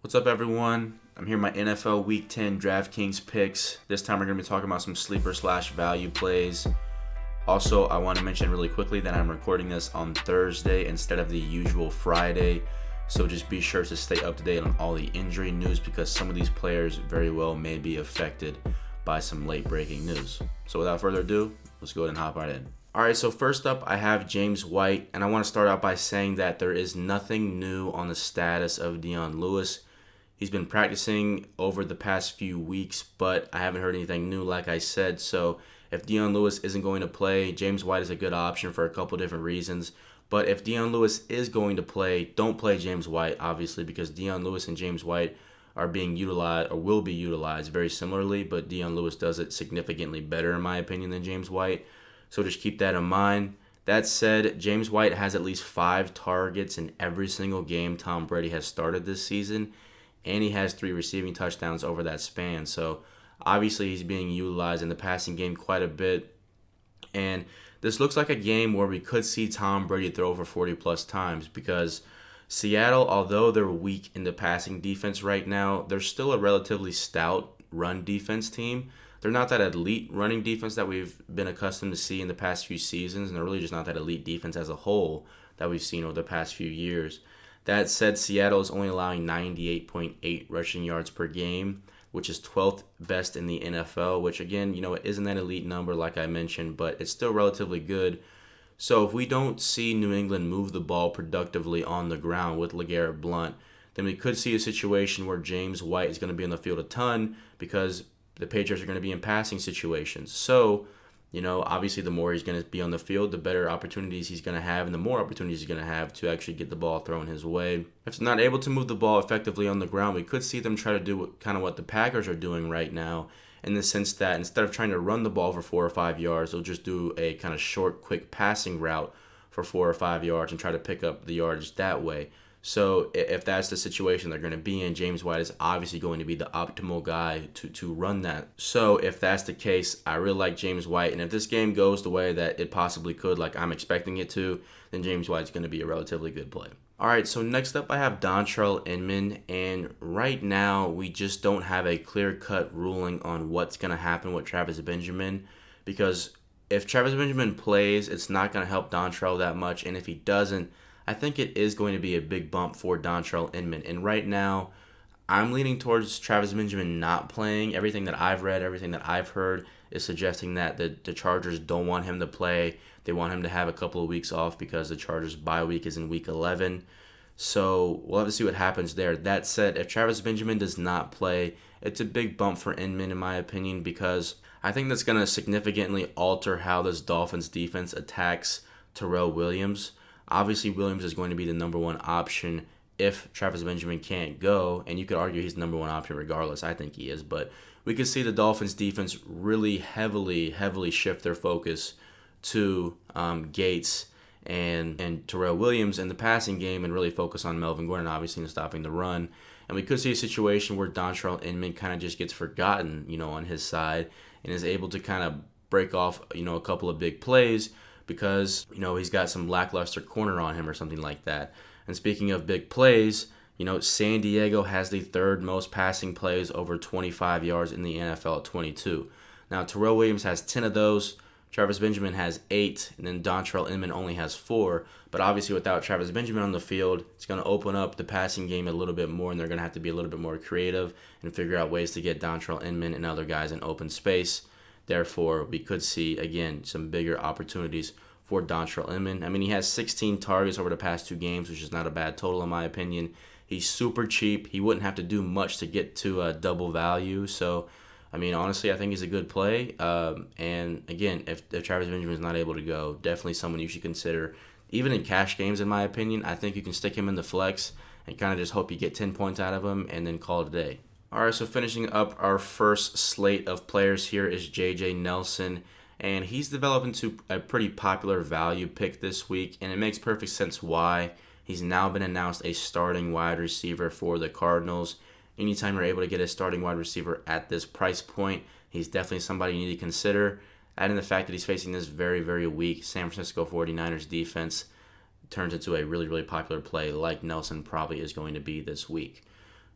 What's up, everyone? I'm here with my NFL Week 10 DraftKings picks. This time we're going to be talking about some sleeper/value plays. Also, I want to mention really quickly that I'm recording this on Thursday instead of the usual Friday. So just be sure to stay up to date on all the injury news because some of these players very well may be affected by some late breaking news. So without further ado, let's go ahead and hop right in. Alright, so first up I have James White, and I want to start out by saying that there is nothing new on the status of Dion Lewis. He's been practicing over the past few weeks, but I haven't heard anything new, like I said. So if Dion Lewis isn't going to play, James White is a good option for a couple different reasons. But if Dion Lewis is going to play, don't play James White, obviously, because Dion Lewis and James White are being utilized or will be utilized very similarly, but Dion Lewis does it significantly better, in my opinion, than James White. So just keep that in mind. That said, James White has at least 5 targets in every single game Tom Brady has started this season, and he has 3 receiving touchdowns over that span. So obviously he's being utilized in the passing game quite a bit. And this looks like a game where we could see Tom Brady throw for 40 plus times because Seattle, although they're weak in the passing defense right now, they're still a relatively stout run defense team. They're not that elite running defense that we've been accustomed to see in the past few seasons, and they're really just not that elite defense as a whole that we've seen over the past few years. That said, Seattle is only allowing 98.8 rushing yards per game, which is 12th best in the NFL, which again, it isn't that elite number like I mentioned, but it's still relatively good. So if we don't see New England move the ball productively on the ground with LeGarrette Blount, then we could see a situation where James White is going to be on the field a ton because the Patriots are going to be in passing situations. So, obviously the more he's going to be on the field, the better opportunities he's going to have and the more opportunities he's going to have to actually get the ball thrown his way. If they're not able to move the ball effectively on the ground, we could see them try to do what the Packers are doing right now, in the sense that instead of trying to run the ball for 4 or 5 yards, they'll just do a kind of short, quick passing route for 4 or 5 yards and try to pick up the yardage that way. So if that's the situation they're going to be in, James White is obviously going to be the optimal guy to run that. So if that's the case, I really like James White. And if this game goes the way that it possibly could, like I'm expecting it to, then James White's going to be a relatively good play. All right, so next up I have Dontrelle Inman. And right now we just don't have a clear-cut ruling on what's going to happen with Travis Benjamin. Because if Travis Benjamin plays, it's not going to help Dontrelle that much. And if he doesn't, I think it is going to be a big bump for Dontrelle Inman. And right now, I'm leaning towards Travis Benjamin not playing. Everything that I've read, everything that I've heard is suggesting that the Chargers don't want him to play. They want him to have a couple of weeks off because the Chargers' bye week is in week 11. So we'll have to see what happens there. That said, if Travis Benjamin does not play, it's a big bump for Inman in my opinion because I think that's going to significantly alter how this Dolphins defense attacks Terrell Williams. Obviously, Williams is going to be the number one option if Travis Benjamin can't go, and you could argue he's the number one option regardless. I think he is, but we could see the Dolphins defense really heavily shift their focus to Gates and Terrell Williams in the passing game and really focus on Melvin Gordon, obviously, and stopping the run. And we could see a situation where Dontrelle Inman kind of just gets forgotten, on his side and is able to kind of break off, a couple of big plays because, he's got some lackluster corner on him or something like that. And speaking of big plays, San Diego has the 3rd most passing plays over 25 yards in the NFL at 22. Now, Terrell Williams has 10 of those. Travis Benjamin has 8, and then Dontrelle Inman only has 4. But obviously, without Travis Benjamin on the field, it's going to open up the passing game a little bit more, and they're going to have to be a little bit more creative and figure out ways to get Dontrelle Inman and other guys in open space. Therefore, we could see, again, some bigger opportunities for Dontrelle Inman. I mean, he has 16 targets over the past 2 games, which is not a bad total in my opinion. He's super cheap. He wouldn't have to do much to get to a double value. So, I mean, honestly, I think he's a good play. And again, if Travis Benjamin is not able to go, definitely someone you should consider. Even in cash games, in my opinion, I think you can stick him in the flex and kind of just hope you get 10 points out of him and then call it a day. All right, so finishing up our first slate of players here is J.J. Nelson, and he's developed into a pretty popular value pick this week, and it makes perfect sense why. He's now been announced a starting wide receiver for the Cardinals. Anytime you're able to get a starting wide receiver at this price point, he's definitely somebody you need to consider. Adding the fact that he's facing this very weak San Francisco 49ers defense turns into a really popular play like Nelson probably is going to be this week.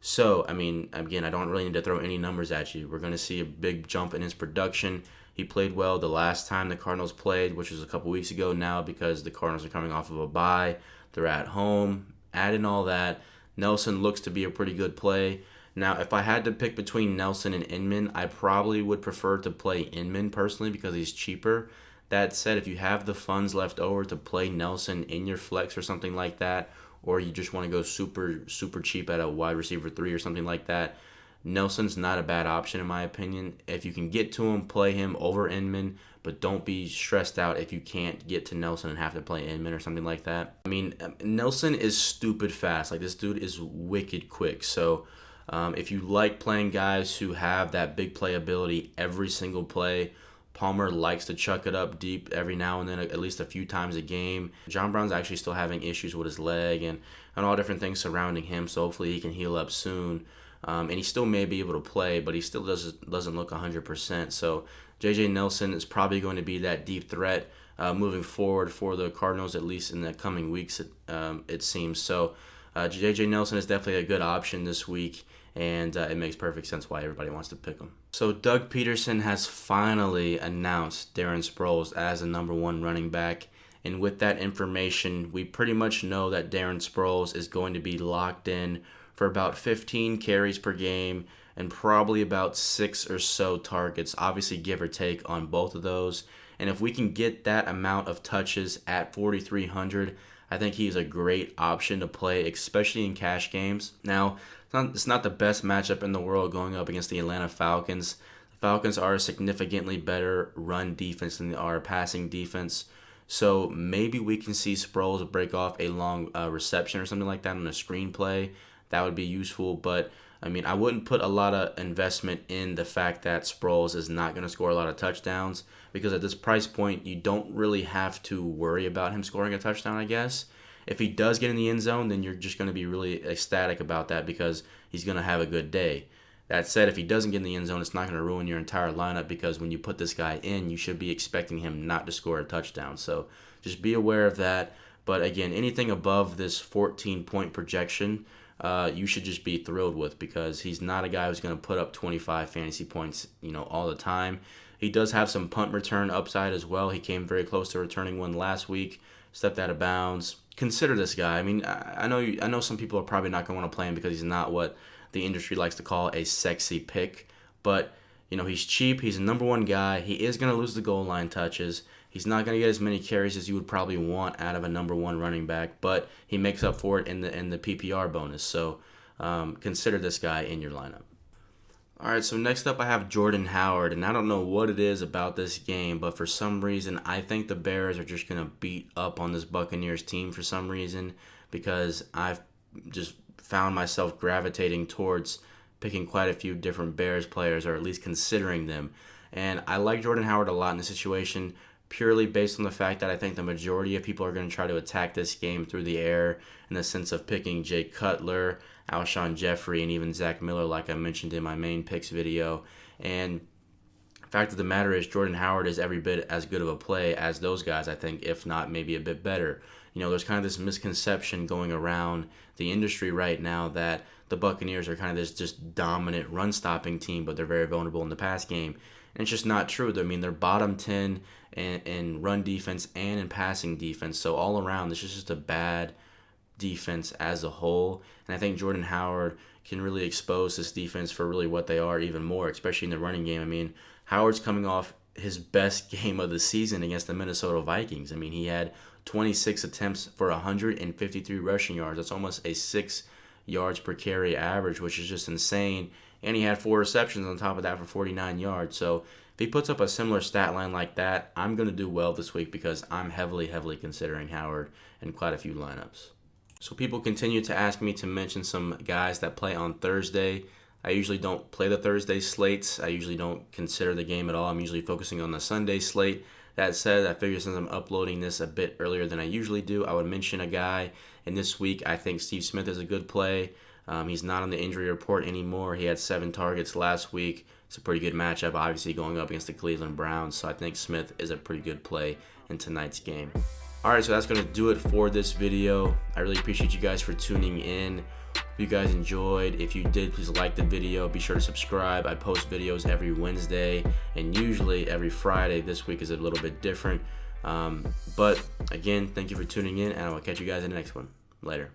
So, I mean, again, I don't really need to throw any numbers at you. We're going to see a big jump in his production. He played well the last time the Cardinals played, which was a couple weeks ago now, because the Cardinals are coming off of a bye. They're at home. Add in all that, Nelson looks to be a pretty good play. Now, if I had to pick between Nelson and Inman, I probably would prefer to play Inman personally because he's cheaper. That said, if you have the funds left over to play Nelson in your flex or something like that, or you just want to go super cheap at a wide receiver 3 or something like that, Nelson's not a bad option in my opinion. If you can get to him, play him over Inman, but don't be stressed out if you can't get to Nelson and have to play Inman or something like that. I mean, Nelson is stupid fast. Like, this dude is wicked quick. So if you like playing guys who have that big play ability every single play, Palmer likes to chuck it up deep every now and then, at least a few times a game. John Brown's actually still having issues with his leg and all different things surrounding him, so hopefully he can heal up soon. And he still may be able to play, but he still doesn't look 100%. So J.J. Nelson is probably going to be that deep threat moving forward for the Cardinals, at least in the coming weeks, it seems. So J.J. Nelson is definitely a good option this week, and it makes perfect sense why everybody wants to pick him. So Doug Peterson has finally announced Darren Sproles as the #1 running back. And with that information, we pretty much know that Darren Sproles is going to be locked in for about 15 carries per game and probably about 6 or so targets, obviously give or take on both of those. And if we can get that amount of touches at 4,300, I think he's a great option to play, especially in cash games. Now, it's not the best matchup in the world going up against the Atlanta Falcons. The Falcons are a significantly better run defense than they are a passing defense. So maybe we can see Sproles break off a long reception or something like that on a screenplay. That would be useful, but I mean, I wouldn't put a lot of investment in the fact that Sproles is not going to score a lot of touchdowns, because at this price point, you don't really have to worry about him scoring a touchdown, I guess. If he does get in the end zone, then you're just going to be really ecstatic about that because he's going to have a good day. That said, if he doesn't get in the end zone, it's not going to ruin your entire lineup, because when you put this guy in, you should be expecting him not to score a touchdown. So just be aware of that. But again, anything above this 14-point projection, you should just be thrilled with, because he's not a guy who's going to put up 25 fantasy points, all the time. He does have some punt return upside as well. He came very close to returning one last week, stepped out of bounds. Consider this guy. I mean, I know some people are probably not going to want to play him because he's not what the industry likes to call a sexy pick, but he's cheap. He's a #1 guy. He is going to lose the goal line touches. He's not going to get as many carries as you would probably want out of a #1 running back, but he makes up for it in the PPR bonus. So consider this guy in your lineup. All right, so next up I have Jordan Howard, and I don't know what it is about this game, but for some reason I think the Bears are just going to beat up on this Buccaneers team for some reason, because I've just found myself gravitating towards picking quite a few different Bears players, or at least considering them. And I like Jordan Howard a lot in this situation, purely based on the fact that I think the majority of people are going to try to attack this game through the air, in the sense of picking Jay Cutler, Alshon Jeffrey, and even Zach Miller, like I mentioned in my main picks video. And the fact of the matter is, Jordan Howard is every bit as good of a play as those guys, I think, if not maybe a bit better. There's kind of this misconception going around the industry right now that the Buccaneers are kind of this just dominant run-stopping team, but they're very vulnerable in the pass game. And it's just not true. I mean, they're bottom 10 in run defense and in passing defense. So all around, this is just a bad defense as a whole. And I think Jordan Howard can really expose this defense for really what they are even more, especially in the running game. I mean, Howard's coming off his best game of the season against the Minnesota Vikings. I mean, he had 26 attempts for 153 rushing yards. That's almost a 6 yards per carry average, which is just insane. And he had 4 receptions on top of that for 49 yards. So if he puts up a similar stat line like that, I'm going to do well this week, because I'm heavily considering Howard in quite a few lineups. So people continue to ask me to mention some guys that play on Thursday. I usually don't play the Thursday slates. I usually don't consider the game at all. I'm usually focusing on the Sunday slate. That said, I figure since I'm uploading this a bit earlier than I usually do, I would mention a guy. And this week, I think Steve Smith is a good play. He's not on the injury report anymore. He had 7 targets last week. It's a pretty good matchup, obviously, going up against the Cleveland Browns. So I think Smith is a pretty good play in tonight's game. All right, so that's going to do it for this video. I really appreciate you guys for tuning in. If you guys enjoyed, if you did, please like the video. Be sure to subscribe. I post videos every Wednesday and usually every Friday. This week is a little bit different. But again, thank you for tuning in, and I will catch you guys in the next one. Later.